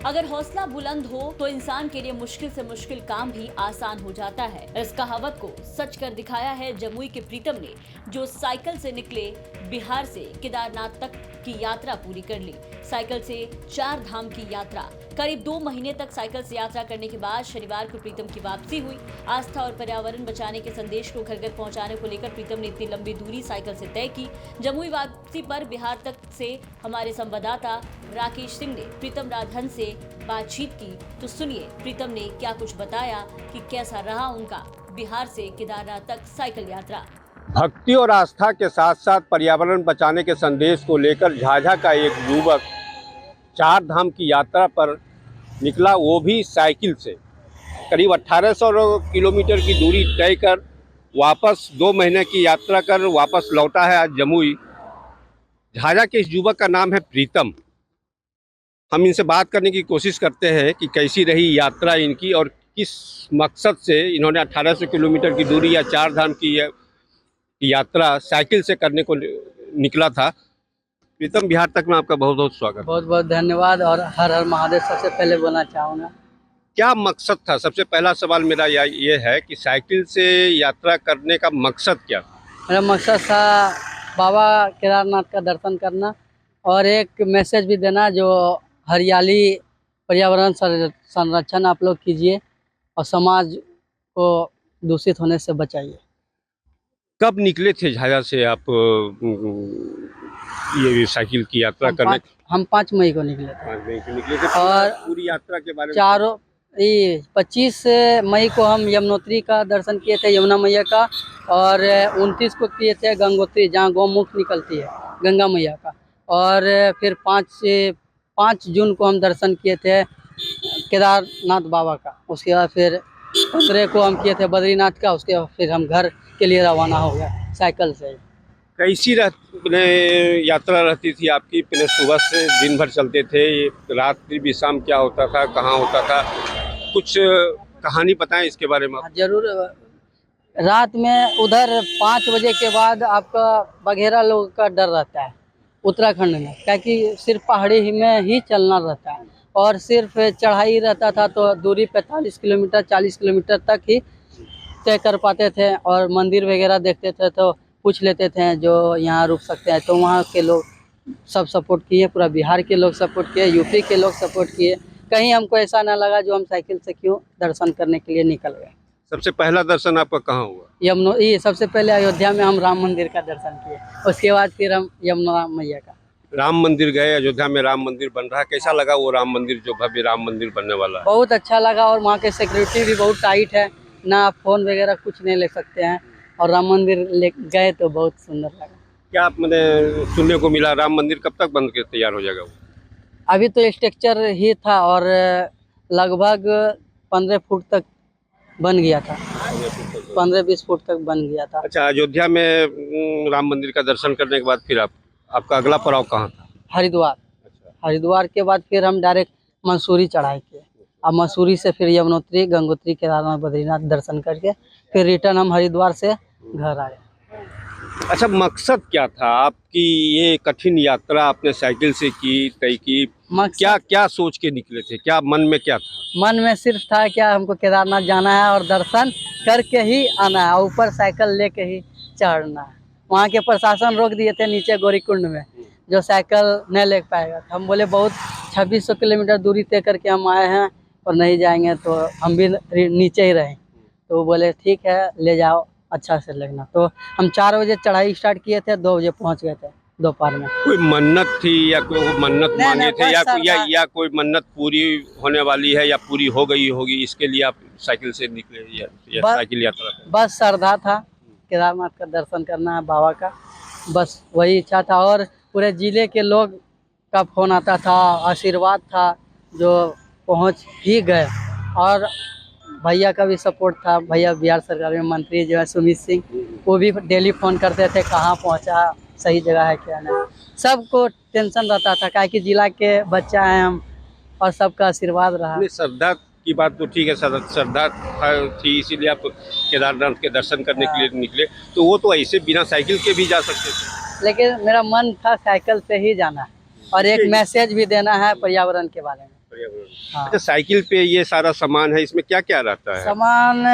अगर हौसला बुलंद हो तो इंसान के लिए मुश्किल से मुश्किल काम भी आसान हो जाता है। इस कहावत को सच कर दिखाया है जमुई के प्रीतम ने, जो साइकिल से निकले बिहार से केदारनाथ तक की यात्रा पूरी कर ली। साइकिल से 4 धाम की यात्रा। करीब 2 महीने तक साइकिल से यात्रा करने के बाद शनिवार को प्रीतम की वापसी हुई। आस्था और पर्यावरण बचाने के संदेश को घर घर पहुंचाने को लेकर प्रीतम ने इतनी लंबी दूरी साइकिल से तय की। जमुई वापसी पर बिहार तक से हमारे संवाददाता राकेश सिंह ने प्रीतम राधन से बातचीत की, तो सुनिए प्रीतम ने क्या कुछ बताया कि कैसा रहा उनका बिहार से केदारनाथ तक साइकिल यात्रा। भक्ति और आस्था के साथ साथ पर्यावरण बचाने के संदेश को लेकर झाझा का एक युवक 4 धाम की यात्रा पर निकला, वो भी साइकिल से। करीब 1800 किलोमीटर की दूरी तय कर वापस 2 महीने की यात्रा कर वापस लौटा है आज जमुई। झाझा के इस युवक का नाम है प्रीतम। हम इनसे बात करने की कोशिश करते हैं कि कैसी रही यात्रा इनकी और किस मकसद से इन्होंने 1800 किलोमीटर की दूरी या 4 धाम की यात्रा साइकिल से करने को निकला था। प्रीतम, बिहार तक में आपका बहुत बहुत स्वागत। बहुत बहुत धन्यवाद और हर हर महादेव। सबसे पहले बोलना चाहूँगा, क्या मकसद था? सबसे पहला सवाल मेरा ये है कि साइकिल से यात्रा करने का मकसद क्या था? मेरा मकसद था बाबा केदारनाथ का दर्शन करना और एक मैसेज भी देना, जो हरियाली पर्यावरण संरक्षण आप लोग कीजिए और समाज को दूषित होने से बचाइए। कब निकले थे झाझा से आप ये साइकिल की यात्रा करने? हम 5 मई को निकले थे। 5 मई को निकले थे। और पूरी यात्रा के बारे में 25 मई को हम यमुनोत्री का दर्शन किए थे, यमुना मैया का, और 29 को किए थे गंगोत्री, जहाँ गौमुख निकलती है गंगा मैया का। और फिर 5 जून को हम दर्शन किए थे केदारनाथ बाबा का। उसके बाद फिर 15 को हम किए थे बद्रीनाथ का। उसके बाद फिर हम घर के लिए रवाना हो गया साइकिल से। कैसी यात्रा रहती थी आपकी? पहले सुबह से दिन भर चलते थे, रात्रि भी शाम क्या होता था, कहाँ होता था? कुछ कहानी बताएं इसके बारे में। जरूर। रात में उधर 5 बजे के बाद आपका बघेरा लोग का डर रहता है उत्तराखंड में, क्योंकि सिर्फ पहाड़ी में ही चलना रहता है और सिर्फ चढ़ाई रहता था। तो दूरी 45 किलोमीटर 40 किलोमीटर तक ही तय कर पाते थे और मंदिर वगैरह देखते थे तो पूछ लेते थे जो यहाँ रुक सकते हैं। तो वहाँ के लोग सब सपोर्ट किए, पूरा बिहार के लोग सपोर्ट किए, यूपी के लोग सपोर्ट किए। कहीं हमको ऐसा ना लगा जो हम साइकिल से क्यों दर्शन करने के लिए निकल गए। सबसे पहला दर्शन आपका कहाँ हुआ? ये सबसे पहले अयोध्या में हम राम मंदिर का दर्शन किए, उसके बाद फिर हम यमुना मैया का। राम मंदिर गए, अयोध्या में राम मंदिर बन रहा है, कैसा लगा वो राम मंदिर, जो भव्य राम मंदिर बनने वाला है? बहुत अच्छा लगा और वहाँ के सिक्योरिटी भी बहुत टाइट है, ना फोन वगैरह कुछ नहीं ले सकते हैं। और राम मंदिर ले गए तो बहुत सुंदर लगा। क्या आप मैंने सुनने को मिला राम मंदिर कब तक बन के तैयार हो जाएगा वो? अभी तो स्ट्रक्चर ही था और लगभग 15 फुट तक बन गया था, 15-20 फुट तक बन गया था। अच्छा, अयोध्या में राम मंदिर का दर्शन करने के बाद फिर आपका अगला पड़ाव कहाँ था? हरिद्वार। अच्छा। हरिद्वार के बाद फिर हम डायरेक्ट मंसूरी चढ़ाई किए। अब मंसूरी से फिर यमुनोत्री, गंगोत्री, केदारनाथ, बद्रीनाथ दर्शन करके फिर रिटर्न हम हरिद्वार से घर आए। अच्छा, मकसद क्या था आपकी ये कठिन यात्रा आपने साइकिल से की, तय की? क्या सोच के निकले थे? क्या मन में क्या था? मन में सिर्फ था क्या हमको केदारनाथ जाना है और दर्शन करके ही आना है, ऊपर साइकिल लेके ही चढ़ना है। वहाँ के प्रशासन रोक दिए थे नीचे गौरीकुंड में, जो साइकिल नहीं ले पाएगा। हम बोले बहुत 2600 किलोमीटर दूरी तय करके हम आए हैं और नहीं जाएंगे तो हम भी नीचे ही रहें। तो बोले ठीक है ले जाओ, अच्छा से लगना। तो हम 4 बजे चढ़ाई स्टार्ट किए थे, 2 बजे पहुंच गए थे दोपहर में। कोई मन्नत थी या कोई मन्नत मांगे थे या कोई मन्नत पूरी होने वाली है या पूरी हो गई होगी, इसके लिए आप साइकिल से निकले या साइकिल यात्रा? बस श्रद्धा था, केदारनाथ का दर्शन करना है बाबा का, बस वही इच्छा था। और पूरे जिले के लोग का फोन आता था, आशीर्वाद था, जो पहुंच ही गए। और भैया का भी सपोर्ट था, भैया बिहार सरकार में मंत्री जो है सुमित सिंह, वो भी डेली फ़ोन करते थे कहाँ पहुंचा, सही जगह है क्या नहीं। सबको टेंशन रहता था, क्या कि जिला के बच्चा हैं हम और सबका आशीर्वाद रहा। श्रद्धा की बात तो ठीक है, श्रद्धा थी इसीलिए आप केदारनाथ के दर्शन करने के लिए निकले। तो वो तो ऐसे बिना साइकिल के भी जा सकते थे, लेकिन मेरा मन था साइकिल से ही जाना है और एक मैसेज भी देना है पर्यावरण के बारे में। हाँ। अच्छा, साइकिल पे ये सारा सामान है, इसमें क्या क्या रहता है? सामान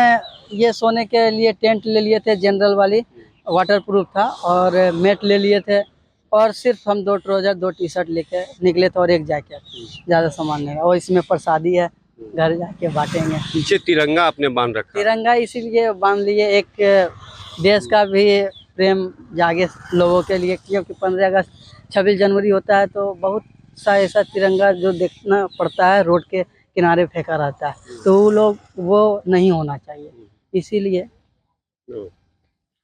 ये सोने के लिए टेंट ले लिए थे, जनरल वाली, वाटरप्रूफ था, और मैट ले लिए थे, और सिर्फ हम 2 ट्राउजर 2 टी-शर्ट लेके निकले थे और एक जैकेट, ज़्यादा सामान नहीं। और इसमें प्रसादी है, घर जाके बांटेंगे। पीछे तिरंगा आपने बांध रखा है। तिरंगा इसीलिए बांध लिए, एक देश का भी प्रेम जागे लोगों के लिए, क्योंकि 15 अगस्त 26 जनवरी होता है तो बहुत सा ऐसा तिरंगा जो देखना पड़ता है, रोड के किनारे फेंका रहता है, तो वो लोग वो नहीं होना चाहिए, इसीलिए।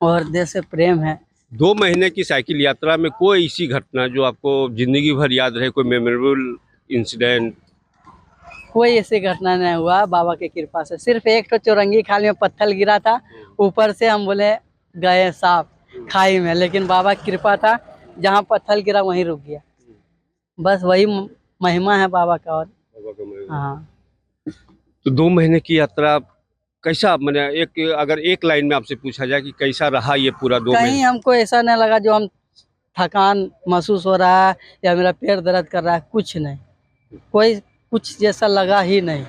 और देश से प्रेम है। 2 महीने की साइकिल यात्रा में कोई ऐसी घटना जो आपको जिंदगी भर याद रहे, कोई मेमोरेबल इंसिडेंट? कोई ऐसी घटना नहीं हुआ बाबा की कृपा से। सिर्फ एक तो चौरंगी खाल में पत्थर गिरा था, ऊपर से हम बोले गए साफ खाई में, लेकिन बाबा की कृपा था, जहाँ पत्थर गिरा वहीं रुक गया। बस वही महिमा है बाबा का। और हाँ, तो 2 महीने की यात्रा कैसा, मैंने अगर एक लाइन में आपसे पूछा जाए कि कैसा रहा ये पूरा 2 कहीं महीने? हमको ऐसा नहीं लगा जो हम थकान महसूस हो रहा है या मेरा पैर दर्द कर रहा है, कुछ नहीं, कोई कुछ जैसा लगा ही नहीं।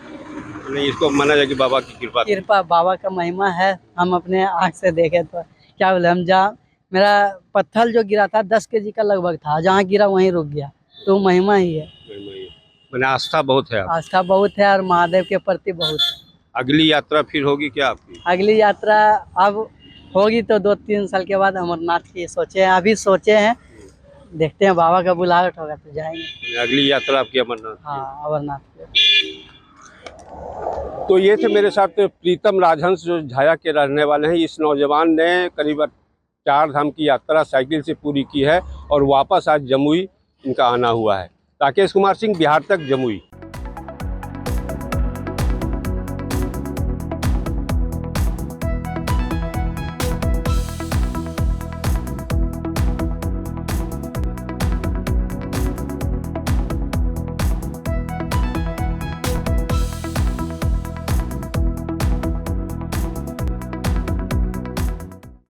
नहीं, इसको माना जाए कि बाबा की कृपा थी। कृपा बाबा का महिमा है। हम अपने आँख से देखे तो क्या बोले, हम जहाँ मेरा पत्थर जो गिरा था 10 केजी का लगभग था, जहाँ गिरा वहीं रुक गया, तो महिमा ही है। मैंने आस्था बहुत है। आस्था बहुत है और महादेव के प्रति बहुत है। अगली यात्रा फिर होगी क्या आपकी? अगली यात्रा अब होगी तो 2-3 साल के बाद अमरनाथ की सोचे हैं, अभी सोचे हैं, देखते हैं बाबा का बुलाहट होगा तो जाएंगे। अगली यात्रा आपकी अमरनाथ की? हाँ, अमरनाथ की। तो ये थे मेरे साथ प्रीतम राजहंस, जो झाया के रहने वाले हैं। इस नौजवान ने करीब 4 धाम की यात्रा साइकिल से पूरी की है और वापस आज जमुई इनका आना हुआ है। राकेश कुमार सिंह, बिहार तक, जमुई।